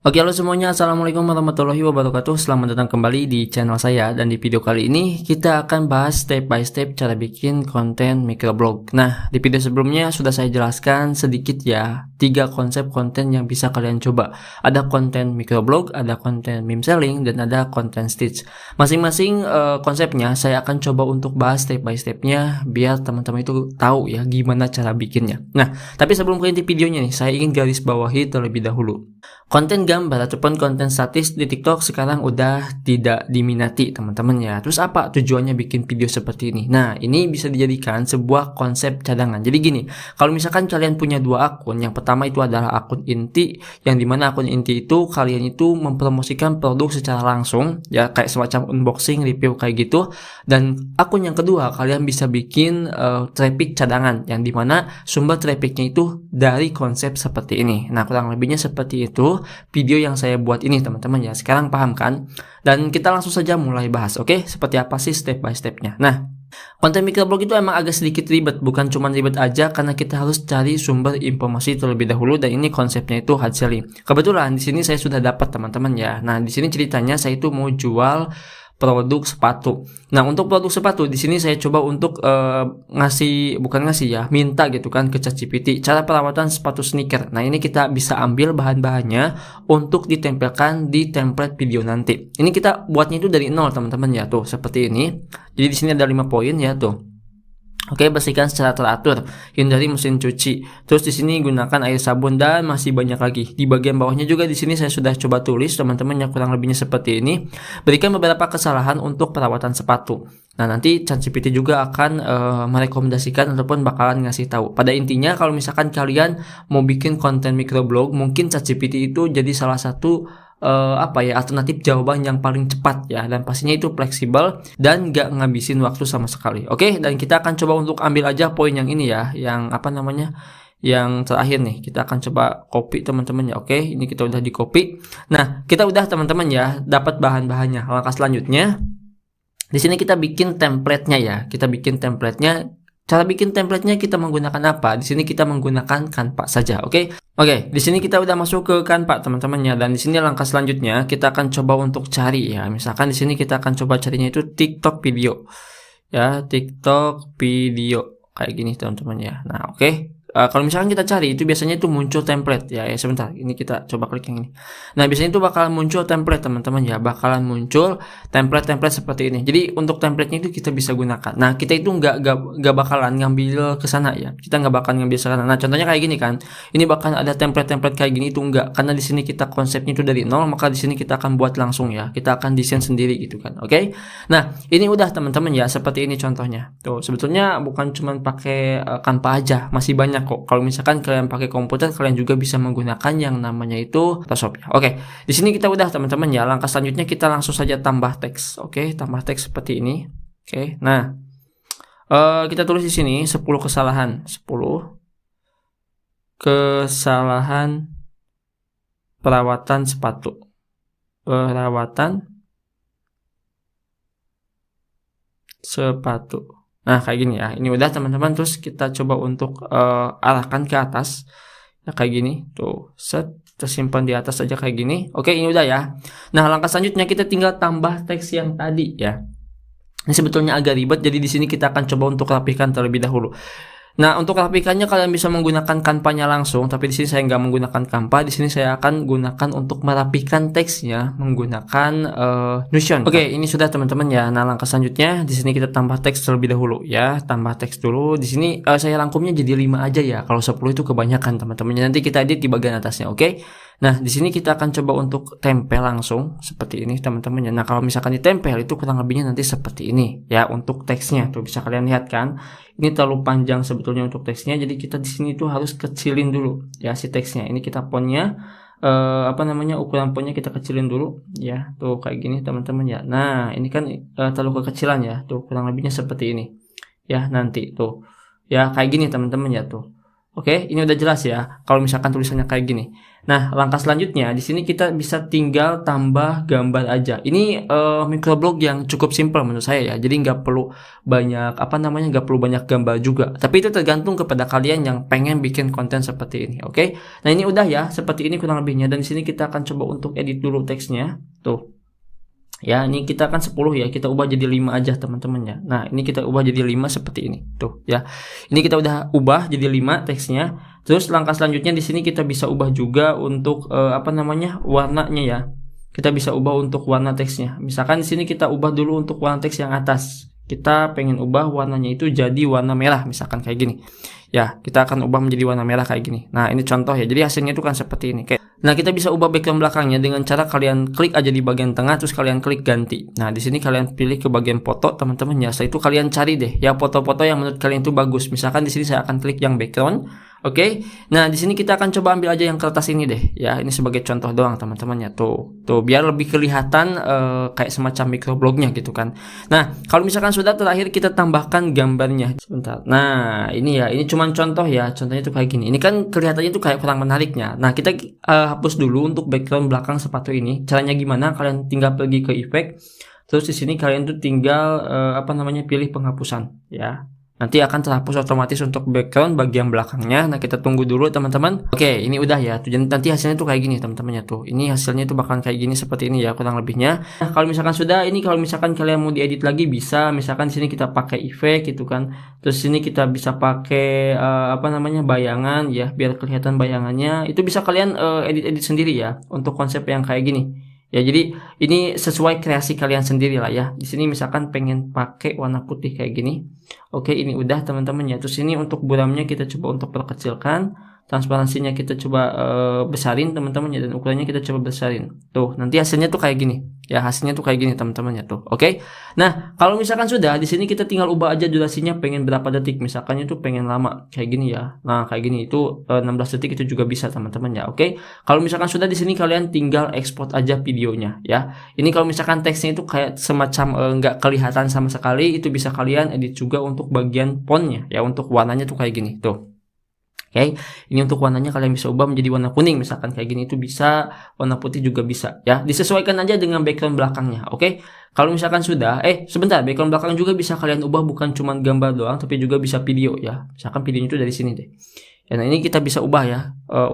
Oke, halo semuanya. Assalamualaikum warahmatullahi wabarakatuh. Selamat datang kembali di channel saya. Dan di video kali ini kita akan bahas step by step cara bikin konten microblog. Nah, di video sebelumnya sudah saya jelaskan sedikit ya 3 konsep konten yang bisa kalian coba. Ada konten microblog, ada konten meme selling, dan ada konten stitch. Masing-masing konsepnya saya akan coba untuk bahas step by stepnya biar teman-teman itu tahu ya gimana cara bikinnya. Nah, tapi sebelum ke inti videonya nih, saya ingin garis bawahi terlebih dahulu. Konten gambar ataupun konten statis di TikTok sekarang udah tidak diminati teman-teman ya. Terus apa tujuannya bikin video seperti ini? Nah, ini bisa dijadikan sebuah konsep cadangan. Jadi gini, kalau misalkan kalian punya 2 akun, yang pertama itu adalah akun inti, yang dimana akun inti itu kalian itu mempromosikan produk secara langsung, ya kayak semacam unboxing, review kayak gitu. Dan akun yang kedua, kalian bisa bikin traffic cadangan, yang dimana sumber trafficnya itu dari konsep seperti ini. Nah, kurang lebihnya seperti itu video yang saya buat ini teman-teman ya. Sekarang paham kan? Dan kita langsung saja mulai bahas, oke? Seperti apa sih step by stepnya. Nah, konten microblog itu emang agak sedikit ribet, bukan cuma ribet aja karena kita harus cari sumber informasi terlebih dahulu, dan ini konsepnya itu hard selling. Kebetulan di sini saya sudah dapat teman-teman ya. Nah, di sini ceritanya saya itu mau jual produk sepatu. Nah, untuk produk sepatu di sini saya coba untuk minta gitu kan ke ChatGPT cara perawatan sepatu sneaker. Nah, ini kita bisa ambil bahan-bahannya untuk ditempelkan di template video nanti. Ini kita buatnya itu dari nol teman-teman ya, tuh seperti ini. Jadi di sini ada 5 poin ya tuh. Oke, bersihkan secara teratur, hindari mesin cuci. Terus di sini gunakan air sabun dan masih banyak lagi. Di bagian bawahnya juga di sini saya sudah coba tulis teman-teman yang kurang lebihnya seperti ini. Berikan beberapa kesalahan untuk perawatan sepatu. Nah, nanti ChatGPT juga akan merekomendasikan ataupun bakalan ngasih tahu. Pada intinya kalau misalkan kalian mau bikin konten microblog, mungkin ChatGPT itu jadi salah satu alternatif jawaban yang paling cepat ya, dan pastinya itu fleksibel dan gak ngabisin waktu sama sekali. Oke, dan kita akan coba untuk ambil aja poin yang ini ya, yang yang terakhir nih. Kita akan coba copy teman-teman ya. Oke, ini kita udah di copy. Nah, kita udah teman-teman ya dapat bahan-bahannya. Langkah selanjutnya di sini kita bikin template-nya ya. Kita bikin template-nya. Cara bikin template-nya kita menggunakan apa? Di sini kita menggunakan Canva saja, oke? Oke, di sini kita udah masuk ke Canva teman-teman ya, dan di sini langkah selanjutnya kita akan coba untuk cari ya. Misalkan di sini kita akan coba carinya itu TikTok video. Ya, TikTok video kayak gini teman-teman ya. Nah, oke. Kalau misalkan kita cari itu biasanya itu muncul template ya. Sebentar, ini kita coba klik yang ini. Nah, biasanya itu bakalan muncul template teman-teman ya, bakalan muncul template seperti ini. Jadi untuk template-nya itu kita bisa gunakan. Nah, kita itu nggak bakalan ngambil ke sana ya. Kita nggak bakalan ngambil ke sana. Nah, contohnya kayak gini kan. Ini bakalan ada template kayak gini, itu enggak, karena di sini kita konsepnya itu dari nol, maka di sini kita akan buat langsung ya. Kita akan desain sendiri gitu kan. Oke? Nah, ini udah teman-teman ya, seperti ini contohnya. Tuh, sebetulnya bukan cuma pakai Canva aja, masih banyak kok. Kalau misalkan kalian pakai komputer, kalian juga bisa menggunakan yang namanya itu Photoshop ya. Oke, di sini kita udah teman-teman ya. Langkah selanjutnya kita langsung saja tambah teks. Oke, tambah teks seperti ini. Oke, nah kita tulis di sini 10 kesalahan perawatan sepatu. Nah, kayak gini ya. Ini udah teman-teman. Terus kita coba untuk arahkan ke atas ya, kayak gini. Tuh, set, tersimpan di atas aja kayak gini. Oke, ini udah ya. Nah, langkah selanjutnya kita tinggal tambah teks yang tadi ya. Ini sebetulnya agak ribet, jadi di sini kita akan coba untuk rapikan terlebih dahulu. Nah, untuk rapikannya kalian bisa menggunakan Canva-nya langsung, tapi di sini saya nggak menggunakan Canva. Di sini saya akan gunakan untuk merapikan teksnya menggunakan Notion. Oke, ini sudah teman-teman ya. Nah, langkah selanjutnya di sini kita tambah teks terlebih dahulu ya. Tambah teks dulu. Di sini saya rangkumnya jadi 5 aja ya. Kalau 10 itu kebanyakan teman-teman. Nanti kita edit di bagian atasnya, oke? Nah, di sini kita akan coba untuk tempel langsung seperti ini teman-teman ya. Nah, kalau misalkan ditempel itu kurang lebihnya nanti seperti ini ya untuk teksnya. Tuh bisa kalian lihat kan. Ini terlalu panjang sebetulnya untuk teksnya. Jadi kita di sini tuh harus kecilin dulu ya si teksnya. Ini kita fontnya ukuran fontnya kita kecilin dulu ya. Tuh kayak gini teman-teman ya. Nah, ini kan terlalu kekecilan ya. Tuh kurang lebihnya seperti ini. Ya, nanti tuh. Ya, kayak gini teman-teman ya tuh. Oke, ini udah jelas ya. Kalau misalkan tulisannya kayak gini. Nah, langkah selanjutnya di sini kita bisa tinggal tambah gambar aja. Ini microblog yang cukup simpel menurut saya ya. Jadi nggak perlu banyak nggak perlu banyak gambar juga. Tapi itu tergantung kepada kalian yang pengen bikin konten seperti ini. Oke. Nah, ini udah ya, seperti ini kurang lebihnya. Dan di sini kita akan coba untuk edit dulu teksnya. Tuh. Ya, ini kita kan 10 ya, kita ubah jadi 5 aja teman-teman ya. Nah, ini kita ubah jadi 5 seperti ini. Tuh ya. Ini kita udah ubah jadi 5 teksnya. Terus langkah selanjutnya di sini kita bisa ubah juga untuk warnanya ya. Kita bisa ubah untuk warna teksnya. Misalkan di sini kita ubah dulu untuk warna teks yang atas. Kita pengen ubah warnanya itu jadi warna merah misalkan kayak gini. Ya, kita akan ubah menjadi warna merah kayak gini. Nah, ini contoh ya. Jadi hasilnya itu kan seperti ini. Nah, kita bisa ubah background belakangnya dengan cara kalian klik aja di bagian tengah terus kalian klik ganti. Nah, di sini kalian pilih ke bagian foto, teman-teman ya. Setelah itu kalian cari deh ya foto-foto yang menurut kalian itu bagus. Misalkan di sini saya akan klik yang background. Oke. Nah, di sini kita akan coba ambil aja yang kertas ini deh ya. Ini sebagai contoh doang teman-teman ya. Tuh biar lebih kelihatan kayak semacam microblognya gitu kan. Nah, kalau misalkan sudah terakhir kita tambahkan gambarnya. Sebentar. Nah, ini ya. Ini cuman contoh ya. Contohnya itu kayak gini. Ini kan kelihatannya itu kayak kurang menariknya. Nah, kita hapus dulu untuk background belakang sepatu ini. Caranya gimana? Kalian tinggal pergi ke efek. Terus di sini kalian tuh tinggal pilih penghapusan ya. Nanti akan terhapus otomatis untuk background bagian belakangnya. Nah, kita tunggu dulu teman-teman. Oke, ini udah ya. Nanti hasilnya tuh kayak gini teman-teman ya tuh. Ini hasilnya tuh bakalan kayak gini seperti ini ya kurang lebihnya. Nah, kalau misalkan sudah ini kalau misalkan kalian mau diedit lagi bisa. Misalkan di sini kita pakai efek gitu kan. Terus sini kita bisa pakai bayangan ya biar kelihatan bayangannya. Itu bisa kalian edit-edit sendiri ya untuk konsep yang kayak gini. Ya, jadi ini sesuai kreasi kalian sendiri lah ya. Di sini misalkan pengen pakai warna putih kayak gini. Oke, ini udah teman-teman ya. Terus ini untuk buramnya kita coba untuk perkecilkan. Transparansinya kita coba besarin teman-teman ya. Dan ukurannya kita coba besarin. Tuh, nanti hasilnya tuh kayak gini. Ya, hasilnya tuh kayak gini teman-teman ya tuh. Oke. Nah, kalau misalkan sudah di sini kita tinggal ubah aja durasinya pengen berapa detik. Misalkan itu pengen lama kayak gini ya. Nah, kayak gini itu 16 detik itu juga bisa teman-teman ya. Oke. Kalau misalkan sudah di sini kalian tinggal ekspor aja videonya ya. Ini kalau misalkan teksnya itu kayak semacam nggak kelihatan sama sekali, itu bisa kalian edit juga untuk bagian fontnya ya, untuk warnanya tuh kayak gini tuh. Oke, ini untuk warnanya kalian bisa ubah menjadi warna kuning misalkan kayak gini itu bisa, warna putih juga bisa ya. Disesuaikan aja dengan background belakangnya. Oke. Kalau misalkan sudah, sebentar, background belakang juga bisa kalian ubah bukan cuma gambar doang tapi juga bisa video ya. Misalkan videonya itu dari sini deh. Ya, nah ini kita bisa ubah ya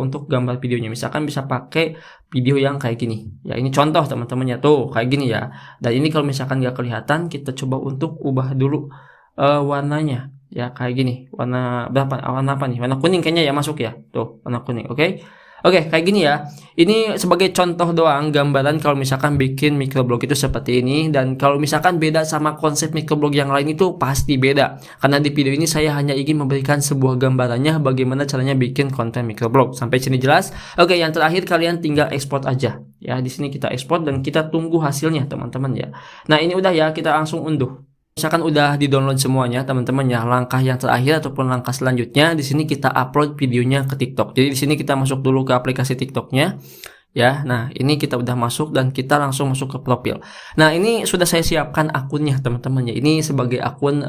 untuk gambar videonya. Misalkan bisa pakai video yang kayak gini. Ya, ini contoh teman-teman ya tuh kayak gini ya. Dan ini kalau misalkan nggak kelihatan, kita coba untuk ubah dulu warnanya. Ya kayak gini, warna apa nih, warna kuning kayaknya ya masuk ya, tuh warna kuning. Oke kayak gini ya. Ini sebagai contoh doang gambaran kalau misalkan bikin microblog itu seperti ini. Dan kalau misalkan beda sama konsep microblog yang lain itu pasti beda, karena di video ini saya hanya ingin memberikan sebuah gambarannya bagaimana caranya bikin konten microblog. Sampai sini jelas? Oke, yang terakhir kalian tinggal ekspor aja ya. Di sini kita ekspor dan kita tunggu hasilnya teman-teman ya. Nah, ini udah ya, kita langsung unduh. Misalkan udah di-download semuanya, teman-teman ya, langkah yang terakhir ataupun langkah selanjutnya di sini kita upload videonya ke TikTok. Jadi di sini kita masuk dulu ke aplikasi TikToknya. Ya, nah ini kita udah masuk dan kita langsung masuk ke profil. Nah, ini sudah saya siapkan akunnya teman-teman ya. Ini sebagai akun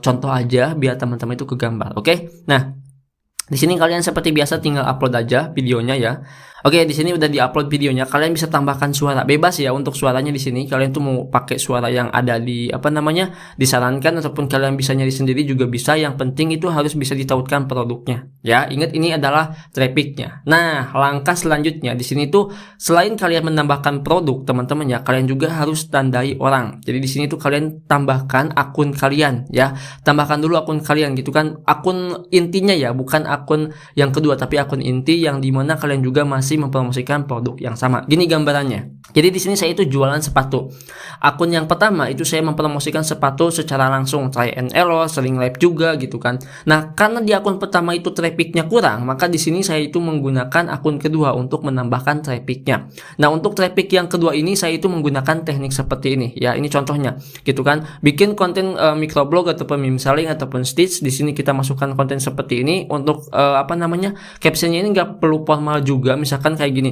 contoh aja biar teman-teman itu kegambar. Oke. Nah, di sini kalian seperti biasa tinggal upload aja videonya ya. Oke, di sini udah diupload videonya. Kalian bisa tambahkan suara, bebas ya untuk suaranya di sini. Kalian tuh mau pakai suara yang ada di disarankan ataupun kalian bisa nyari sendiri juga bisa. Yang penting itu harus bisa ditautkan produknya. Ya, ingat ini adalah trafficnya. Nah, langkah selanjutnya di sini tuh selain kalian menambahkan produk, teman-teman ya, kalian juga harus tandai orang. Jadi di sini tuh kalian tambahkan akun kalian ya. Tambahkan dulu akun kalian gitu kan. Akun intinya ya, bukan akun yang kedua tapi akun inti yang dimana kalian juga masih mempromosikan produk yang sama. Gini gambarannya. Jadi di sini saya itu jualan sepatu. Akun yang pertama itu saya mempromosikan sepatu secara langsung, try and error, sering live juga gitu kan. Nah, karena di akun pertama itu trafficnya kurang, maka di sini saya itu menggunakan akun kedua untuk menambahkan trafficnya. Nah, untuk traffic yang kedua ini saya itu menggunakan teknik seperti ini. Ya, ini contohnya gitu kan. Bikin konten microblog ataupun meme selling ataupun stitch. Di sini kita masukkan konten seperti ini untuk captionnya ini nggak perlu formal juga. Misalkan kayak gini.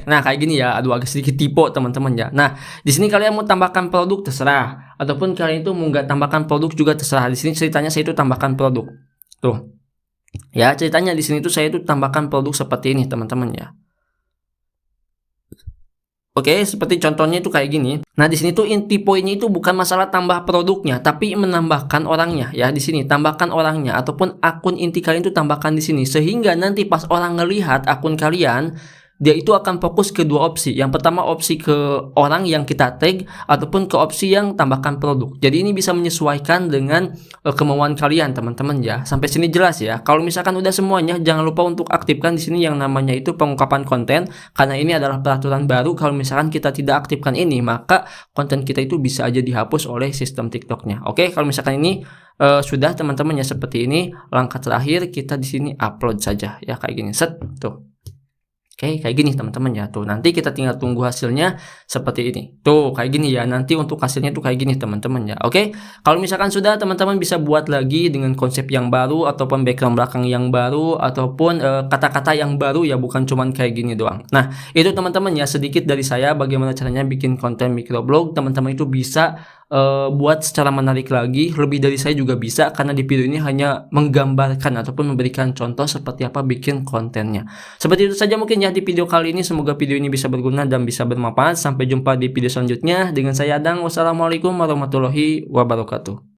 Nah kayak gini ya, aduh agak sedikit typo teman-teman ya. Nah, di sini kalian mau tambahkan produk terserah, ataupun kalian itu mau nggak tambahkan produk juga terserah. Di sini ceritanya saya itu tambahkan produk. Tuh. Ya, ceritanya di sini tuh saya tuh tambahkan produk seperti ini, teman-teman ya. Oke, seperti contohnya itu kayak gini. Nah, di sini tuh inti poinnya itu bukan masalah tambah produknya, tapi menambahkan orangnya ya. Di sini tambahkan orangnya ataupun akun inti kalian itu tambahkan di sini sehingga nanti pas orang ngelihat akun kalian, dia itu akan fokus ke dua opsi. Yang pertama opsi ke orang yang kita tag ataupun ke opsi yang tambahkan produk. Jadi ini bisa menyesuaikan dengan kemauan kalian, teman-teman ya. Sampai sini jelas ya. Kalau misalkan udah semuanya, jangan lupa untuk aktifkan di sini yang namanya itu pengungkapan konten, karena ini adalah peraturan baru. Kalau misalkan kita tidak aktifkan ini, maka konten kita itu bisa aja dihapus oleh sistem TikToknya. Oke, kalau misalkan ini sudah teman-teman ya seperti ini, langkah terakhir kita di sini upload saja ya kayak gini. Set tuh. Oke, kayak gini teman-teman ya. Tuh, nanti kita tinggal tunggu hasilnya seperti ini. Tuh, kayak gini ya. Nanti untuk hasilnya tuh kayak gini teman-teman ya. Oke. Kalau misalkan sudah, teman-teman bisa buat lagi dengan konsep yang baru ataupun background belakang yang baru ataupun kata-kata yang baru ya, bukan cuman kayak gini doang. Nah, itu teman-teman ya sedikit dari saya bagaimana caranya bikin konten microblog. Teman-teman itu bisa buat secara menarik lagi. Lebih dari saya juga bisa, karena di video ini hanya menggambarkan ataupun memberikan contoh seperti apa bikin kontennya. Seperti itu saja mungkin ya di video kali ini. Semoga video ini bisa berguna dan bisa bermanfaat. Sampai jumpa di video selanjutnya. Dengan saya Adang. Wassalamualaikum warahmatullahi wabarakatuh.